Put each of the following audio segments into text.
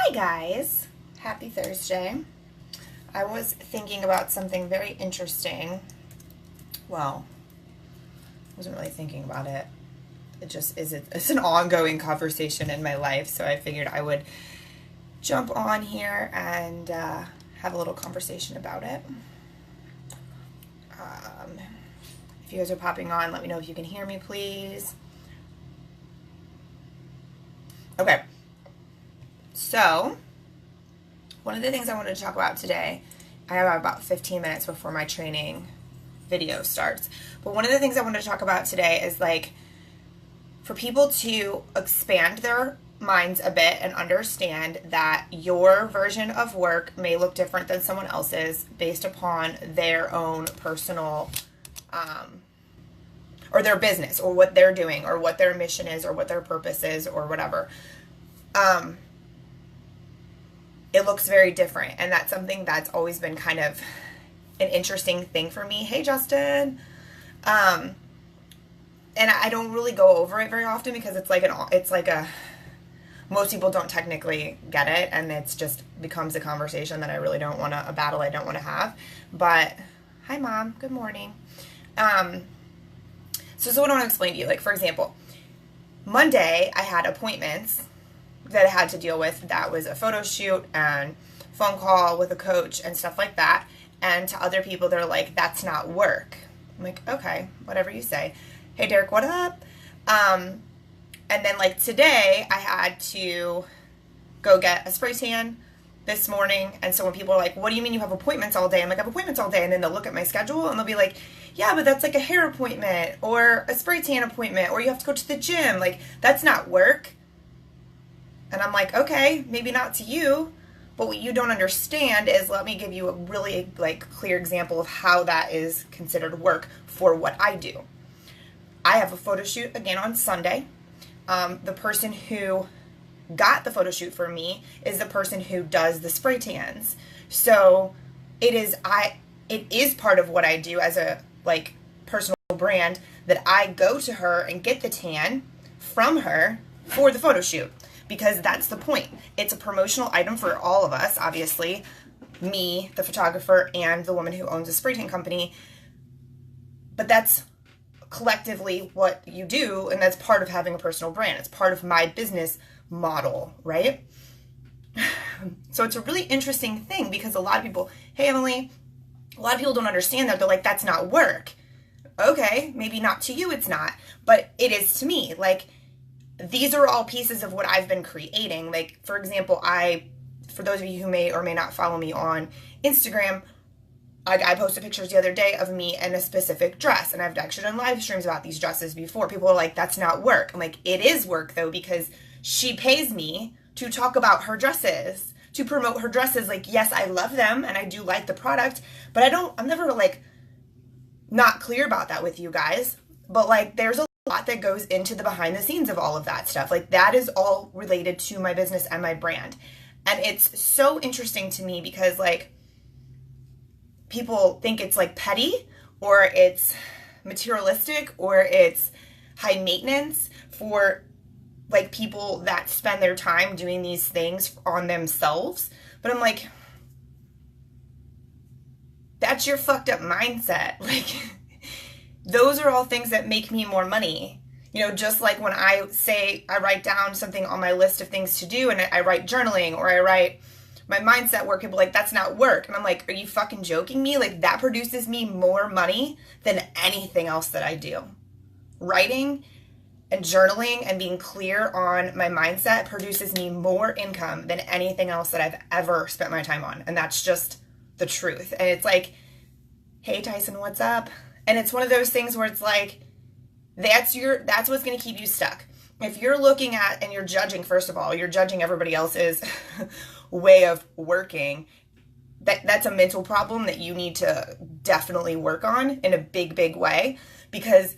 Hi guys, happy Thursday. I was thinking about something very interesting. Well, I wasn't really thinking about it. It just is, it's an ongoing conversation in my life, so I figured I would jump on here and have a little conversation about it. If you guys are popping on, let me know if you can hear me, please. Okay. So, one of the things I wanted to talk about today, I have about 15 minutes before my training video starts, but one of the things I wanted to talk about today is like for people to expand their minds a bit and understand that your version of work may look different than someone else's based upon their own personal or their business or what they're doing or what their mission is or what their purpose is or whatever. It looks very different, and that's something that's always been kind of an interesting thing for me. Hey, Justin. And I don't really go over it very often because it's like a most people don't technically get it, and it's just becomes a conversation that I really don't want to, a battle I don't want to have. But hi, Mom. Good morning. So what I want to explain to you, like for example, Monday I had appointments that I had to deal with. That was a photo shoot and phone call with a coach and stuff like that. And to other people, they're like, that's not work. I'm like, okay, whatever you say. Hey, Derek, what up? And then like today I had to go get a spray tan this morning. And so when people are like, what do you mean you have appointments all day? I'm like, I have appointments all day. And then they'll look at my schedule and they'll be like, yeah, but that's like a hair appointment or a spray tan appointment, or you have to go to the gym. Like, that's not work. And I'm like, okay, maybe not to you, but what you don't understand is, let me give you a really like clear example of how that is considered work for what I do. I have a photo shoot again on Sunday. The person who got the photo shoot for me is the person who does the spray tans. So it is part of what I do as a like personal brand, that I go to her and get the tan from her for the photo shoot. Because that's the point. It's a promotional item for all of us, obviously. Me, the photographer, and the woman who owns a spray tan company. But that's collectively what you do, and that's part of having a personal brand. It's part of my business model, right? So it's a really interesting thing because a lot of people, hey, Emily, a lot of people don't understand that. They're like, that's not work. Okay, maybe not to you, it's not. But it is to me. Like, these are all pieces of what I've been creating. Like, for example, for those of you who may or may not follow me on Instagram, I posted pictures the other day of me in a specific dress, and I've actually done live streams about these dresses before. People are like, that's not work. I'm like, it is work though, because she pays me to talk about her dresses, to promote her dresses. Like, yes, I love them and I do like the product, but I'm never like not clear about that with you guys. But like, there's a lot that goes into the behind the scenes of all of that stuff. Like, that is all related to my business and my brand. And it's so interesting to me because like people think it's like petty, or it's materialistic, or it's high maintenance for like people that spend their time doing these things on themselves. But I'm like, that's your fucked up mindset. Like, those are all things that make me more money. You know, just like when I say I write down something on my list of things to do, and I write journaling, or I write my mindset work, people are like, that's not work. And I'm like, are you fucking joking me? Like, that produces me more money than anything else that I do. Writing and journaling and being clear on my mindset produces me more income than anything else that I've ever spent my time on. And that's just the truth. And it's like, hey, Tyson, what's up? And it's one of those things where it's like, that's what's going to keep you stuck. If you're looking at and you're judging, first of all, you're judging everybody else's way of working. That's a mental problem that you need to definitely work on in a big, big way, because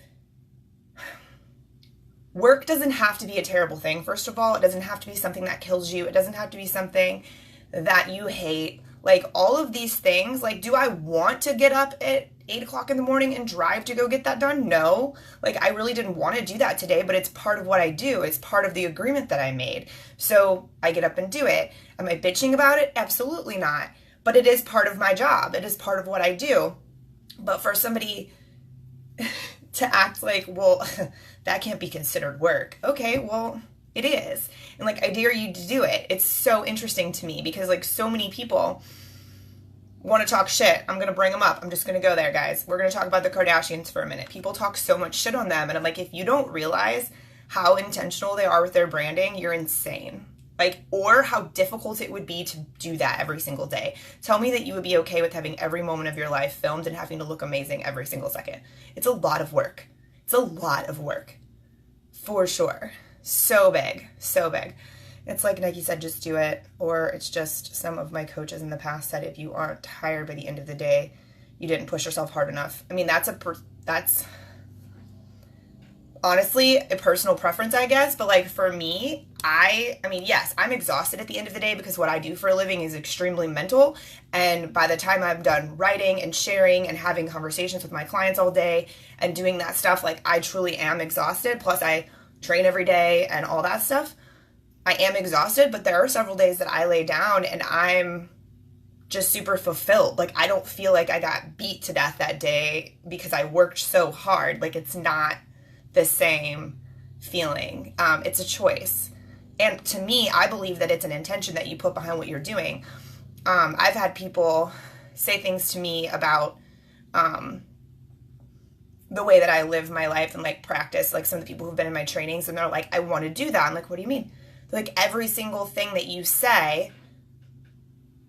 work doesn't have to be a terrible thing. First of all, it doesn't have to be something that kills you. It doesn't have to be something that you hate. Like, all of these things, like, do I want to get up at 8 o'clock in the morning and drive to go get that done? No. Like, I really didn't want to do that today, but it's part of what I do. It's part of the agreement that I made. So I get up and do it. Am I bitching about it? Absolutely not. But it is part of my job. It is part of what I do. But for somebody to act like, well, that can't be considered work. Okay, well, it is. And like, I dare you to do it. It's so interesting to me because like so many people want to talk shit. I'm going to bring them up. I'm just going to go there, guys. We're going to talk about the Kardashians for a minute. People talk so much shit on them. And I'm like, if you don't realize how intentional they are with their branding, you're insane. Like, or how difficult it would be to do that every single day. Tell me that you would be okay with having every moment of your life filmed and having to look amazing every single second. It's a lot of work. It's a lot of work. For sure. So big. So big. It's like Nike said, just do it. Or it's just some of my coaches in the past said, if you aren't tired by the end of the day, you didn't push yourself hard enough. I mean, that's honestly a personal preference, I guess. But like for me, I mean, yes, I'm exhausted at the end of the day because what I do for a living is extremely mental. And by the time I'm done writing and sharing and having conversations with my clients all day and doing that stuff, like I truly am exhausted. Plus I train every day and all that stuff. I am exhausted, but there are several days that I lay down and I'm just super fulfilled. Like I don't feel like I got beat to death that day because I worked so hard. Like it's not the same feeling. It's a choice. And to me, I believe that it's an intention that you put behind what you're doing. I've had people say things to me about the way that I live my life and like practice, like some of the people who've been in my trainings, and they're like, I want to do that. I'm like, what do you mean? They're like, every single thing that you say,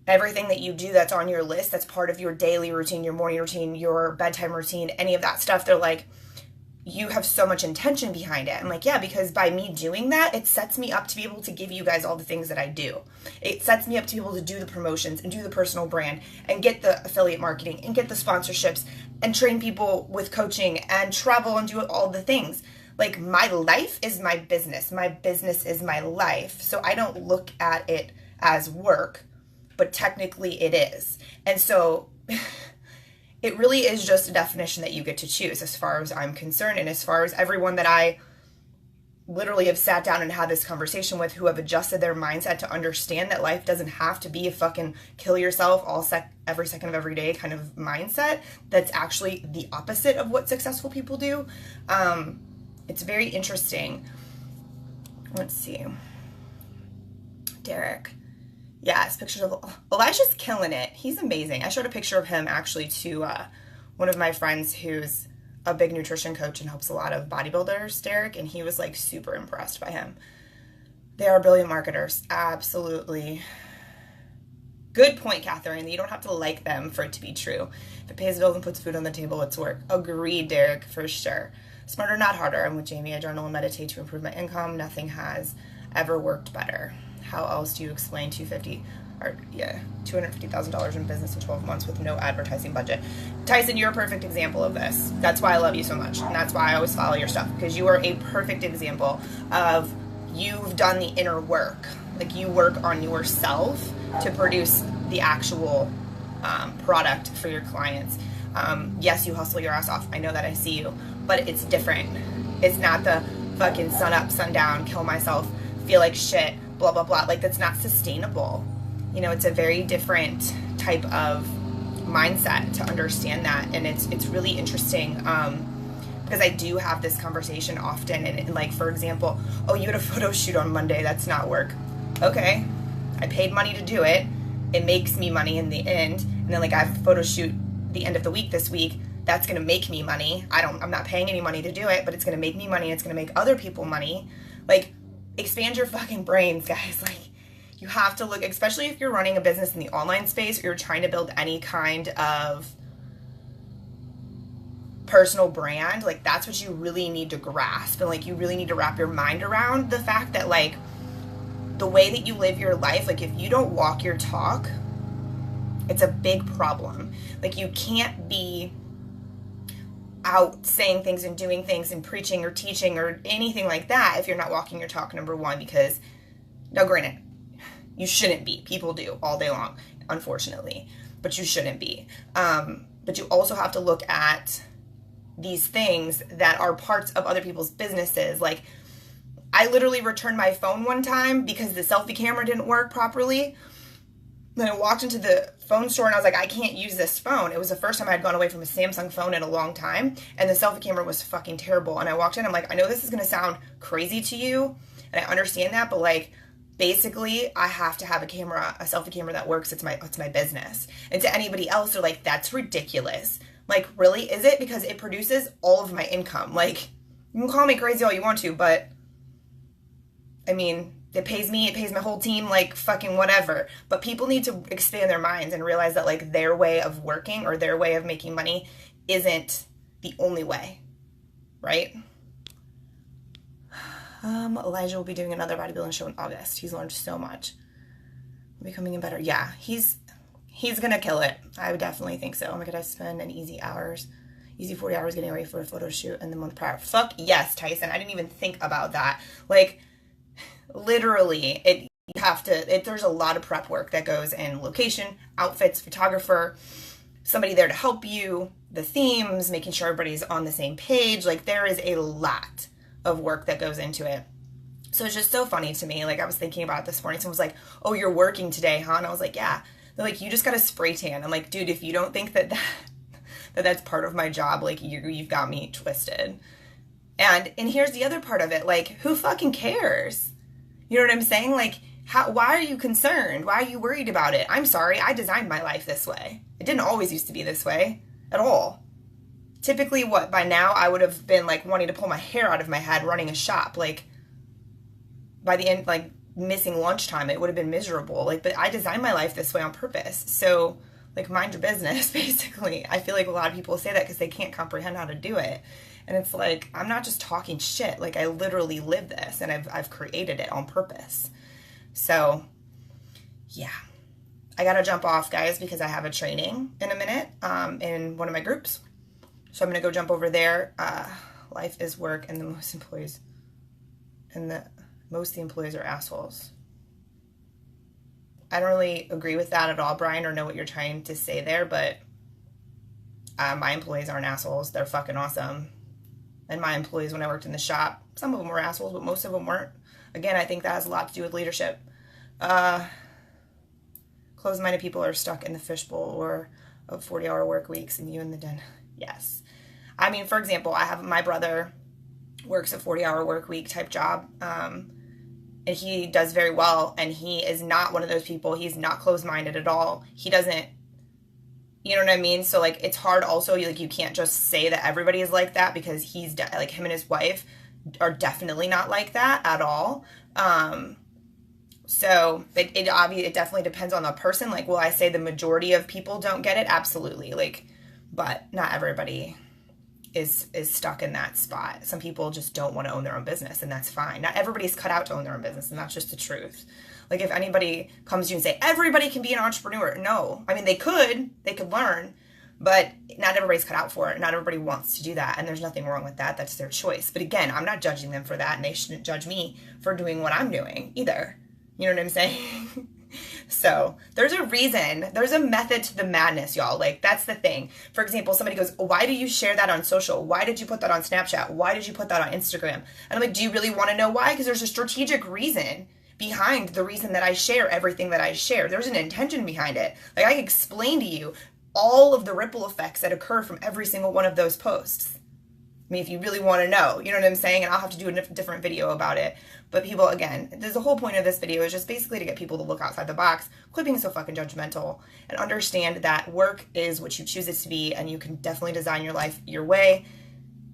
everything that you do that's on your list, that's part of your daily routine, your morning routine, your bedtime routine, any of that stuff, they're like, you have so much intention behind it. I'm like, yeah, because by me doing that, it sets me up to be able to give you guys all the things that I do. It sets me up to be able to do the promotions and do the personal brand and get the affiliate marketing and get the sponsorships and train people with coaching and travel and do all the things. Like my life is my business. My business is my life. So I don't look at it as work, but technically it is. And so it really is just a definition that you get to choose as far as I'm concerned, and as far as everyone that I literally have sat down and had this conversation with who have adjusted their mindset to understand that life doesn't have to be a fucking kill yourself every second of every day kind of mindset. That's actually the opposite of what successful people do. It's very interesting. Let's see. Derek. Yes, pictures of Elijah's killing it. He's amazing. I showed a picture of him actually to one of my friends who's a big nutrition coach and helps a lot of bodybuilders, Derek, and he was like super impressed by him. They are brilliant marketers. Absolutely. Good point, Catherine. You don't have to like them for it to be true. If it pays the bills and puts food on the table, it's work. Agreed, Derek, for sure. Smarter, not harder. I'm with Jamie. I journal and meditate to improve my income. Nothing has ever worked better. How else do you explain $250,000 in business in 12 months with no advertising budget? Tyson, you're a perfect example of this. That's why I love you so much. And that's why I always follow your stuff, because you are a perfect example of you've done the inner work. Like you work on yourself to produce the actual product for your clients. Yes, you hustle your ass off. I know that. I see you. But it's different. It's not the fucking sun up, sun down, kill myself, feel like shit, blah, blah, blah. Like, that's not sustainable. You know, it's a very different type of mindset to understand that. And it's really interesting because I do have this conversation often. And like, for example, oh, you had a photo shoot on Monday. That's not work. Okay. I paid money to do it. It makes me money in the end. And then like I have a photo shoot the end of the week this week. That's going to make me money. I'm not paying any money to do it, but it's going to make me money. It's going to make other people money. Like, expand your fucking brains, guys. Like, you have to look, especially if you're running a business in the online space or you're trying to build any kind of personal brand, like that's what you really need to grasp. And like, you really need to wrap your mind around the fact that like the way that you live your life, like if you don't walk your talk, it's a big problem. Like you can't be out saying things and doing things and preaching or teaching or anything like that if you're not walking your talk, number one, because now granted, you shouldn't be. People do all day long, unfortunately, but you shouldn't be. But but you also have to look at these things that are parts of other people's businesses. Like, I literally returned my phone one time because the selfie camera didn't work properly. Then I walked into the phone store and I was like, I can't use this phone. It was the first time I had gone away from a Samsung phone in a long time, and the selfie camera was fucking terrible. And I walked in, I'm like, I know this is going to sound crazy to you, and I understand that, but like, basically, I have to have a selfie camera that works. It's my business. And to anybody else, they're like, that's ridiculous. Like, really? Is it? Because it produces all of my income. Like, you can call me crazy all you want to, but I mean, it pays me, it pays my whole team, like, fucking whatever. But people need to expand their minds and realize that, like, their way of working or their way of making money isn't the only way, right? Elijah will be doing another bodybuilding show in August. He's learned so much. Becoming a better, yeah, he's gonna kill it. I would definitely think so. Oh my god, I spend an easy 40 hours getting ready for a photo shoot in the month prior. Fuck yes, Tyson. I didn't even think about that. Like, literally, there's a lot of prep work that goes in: location, outfits, photographer, somebody there to help you, the themes, making sure everybody's on the same page. Like, there is a lot of work that goes into it. So it's just so funny to me. Like, I was thinking about it this morning. Someone was like, oh, you're working today, huh? And I was like, yeah. They're like, you just got a spray tan. I'm like, dude, if you don't think that's part of my job, like, you've got me twisted. And here's the other part of it. Like, who fucking cares? You know what I'm saying? Like, why are you concerned? Why are you worried about it? I'm sorry, I designed my life this way. It didn't always used to be this way at all. Typically, by now, I would have been, like, wanting to pull my hair out of my head running a shop. Like, by the end, like, missing lunchtime, it would have been miserable. Like, but I designed my life this way on purpose. So, like, mind your business, basically. I feel like a lot of people say that because they can't comprehend how to do it. And it's like, I'm not just talking shit. Like, I literally live this, and I've created it on purpose. So, yeah. I gotta jump off, guys, because I have a training in a minute in one of my groups. So I'm gonna go jump over there. Life is work, and most of the employees are assholes. I don't really agree with that at all, Brian, or know what you're trying to say there, but my employees aren't assholes. They're fucking awesome. And my employees, when I worked in the shop, some of them were assholes, but most of them weren't. Again, I think that has a lot to do with leadership. Closed-minded people are stuck in the fishbowl or of 40-hour work weeks, and you in the den. Yes. I mean, for example, I have my brother works a 40-hour work week type job, and he does very well, and he is not one of those people. He's not closed-minded at all. He doesn't, you know what I mean? So, like, it's hard also, like, you can't just say that everybody is like that, because he's, like, him and his wife are definitely not like that at all. So it definitely depends on the person. Like, will I say the majority of people don't get it? Absolutely. Like, but not everybody is stuck in that spot. Some people just don't want to own their own business, and that's fine. Not everybody's cut out to own their own business, and that's just the truth. Like, if anybody comes to you and say, everybody can be an entrepreneur. No. I mean, they could learn, but not everybody's cut out for it. Not everybody wants to do that, and there's nothing wrong with that. That's their choice. But again, I'm not judging them for that, and they shouldn't judge me for doing what I'm doing either. You know what I'm saying? So there's a reason, there's a method to the madness, y'all. Like, that's the thing. For example, somebody goes, why do you share that on social? Why did you put that on Snapchat? Why did you put that on Instagram? And I'm like, do you really want to know why? Because there's a strategic reason behind the reason that I share everything that I share. There's an intention behind it. Like, I can explain to you all of the ripple effects that occur from every single one of those posts. I mean, if you really want to know, you know what I'm saying? And I'll have to do a different video about it. But people, again, there's the whole point of this video is just basically to get people to look outside the box, quit being so fucking judgmental, and understand that work is what you choose it to be, and you can definitely design your life your way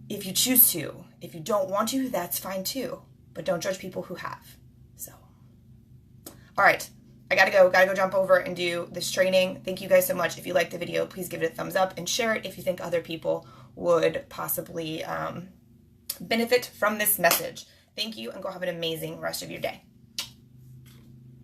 if you choose to. If you don't want to, that's fine too. But don't judge people who have. So, all right. I gotta go jump over and do this training. Thank you guys so much. If you liked the video, please give it a thumbs up and share it if you think other people would possibly benefit from this message. Thank you, and go have an amazing rest of your day.